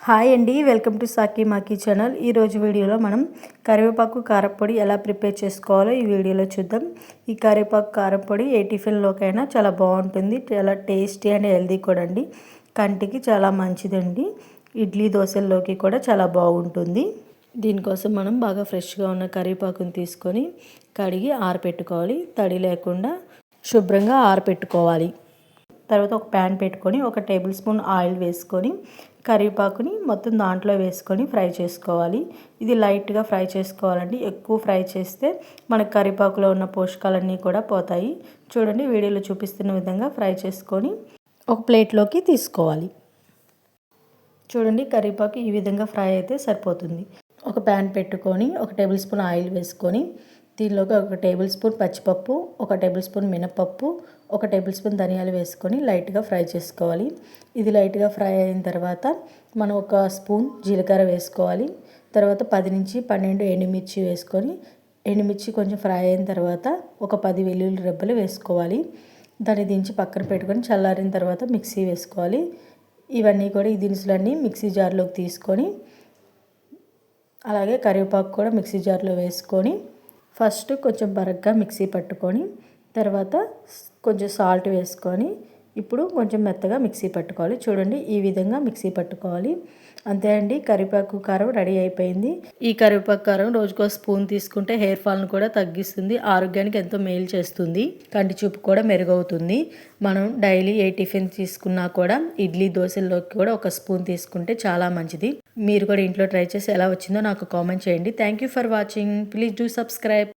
Hi అండి, welcome to సాకి మాకి ఛానల్. ఈరోజు వీడియోలో మనం కరివేపాకు కారపొడి ఎలా ప్రిపేర్ చేసుకోవాలో ఈ వీడియోలో చూద్దాం. ఈ కరివేపాకు కారపొడి ఏ టిఫిన్లోకైనా చాలా బాగుంటుంది, చాలా టేస్టీ అండ్ హెల్దీ కూడా అండి. కంటికి చాలా మంచిదండి. ఇడ్లీ దోశల్లోకి కూడా చాలా బాగుంటుంది. దీనికోసం మనం బాగా ఫ్రెష్గా ఉన్న కరివేపాకుని తీసుకొని కడిగి ఆరబెట్టుకోవాలి. తడి లేకుండా శుభ్రంగా ఆరబెట్టుకోవాలి. తర్వాత ఒక ప్యాన్ పెట్టుకొని 1 టేబుల్ స్పూన్ ఆయిల్ వేసుకొని కరివేపాకుని మొత్తం దాంట్లో వేసుకొని ఫ్రై చేసుకోవాలి. ఇది లైట్గా ఫ్రై చేసుకోవాలండి. ఎక్కువ ఫ్రై చేస్తే మనకు కరివేపాకులో ఉన్న పోషకాలన్నీ కూడా పోతాయి. చూడండి, వీడియోలో చూపిస్తున్న విధంగా ఫ్రై చేసుకొని ఒక ప్లేట్లోకి తీసుకోవాలి. చూడండి, కరివేపాకు ఈ విధంగా ఫ్రై అయితే సరిపోతుంది. ఒక ప్యాన్ పెట్టుకొని 1 టేబుల్ స్పూన్ ఆయిల్ వేసుకొని దీనిలోకి 1 టేబుల్ స్పూన్ పచ్చిపప్పు, 1 టేబుల్ స్పూన్ మినపప్పు, 1 టేబుల్ స్పూన్ ధనియాలు వేసుకొని లైట్గా ఫ్రై చేసుకోవాలి. ఇది లైట్గా ఫ్రై అయిన తర్వాత మనం 1 స్పూన్ జీలకర్ర వేసుకోవాలి. తర్వాత 10 నుంచి 12 ఎండుమిర్చి వేసుకొని ఎండుమిర్చి కొంచెం ఫ్రై అయిన తర్వాత ఒక 10 వెల్లుల్లి రెబ్బలు వేసుకోవాలి. దాన్ని దించి పక్కన పెట్టుకొని చల్లారిన తర్వాత మిక్సీ వేసుకోవాలి. ఇవన్నీ కూడా ఈ దినుసులన్నీ మిక్సీ జార్లోకి తీసుకొని అలాగే కరివేపాకు కూడా మిక్సీ జార్లో వేసుకొని ఫస్ట్ కొంచెం బరగ్గా మిక్సీ పట్టుకొని తర్వాత కొంచెం సాల్ట్ వేసుకొని ఇప్పుడు కొంచెం మెత్తగా మిక్సీ పట్టుకోవాలి. చూడండి, ఈ విధంగా మిక్సీ పట్టుకోవాలి. అంతే అండి, కరివేపాకు కారం రెడీ అయిపోయింది. ఈ కరివేపాకు కారం రోజుకో స్పూన్ తీసుకుంటే హెయిర్ ఫాల్ను కూడా తగ్గిస్తుంది, ఆరోగ్యానికి ఎంతో మేలు చేస్తుంది, కంటి చూపు కూడా మెరుగవుతుంది. మనం డైలీ ఏ టిఫిన్ తీసుకున్నా కూడా ఇడ్లీ దోశల్లోకి కూడా 1 స్పూన్ తీసుకుంటే చాలా మంచిది. మీరు కూడా ఇంట్లో ట్రై చేసి ఎలా వచ్చిందో నాకు కామెంట్ చేయండి. Thank you for watching. Please do subscribe.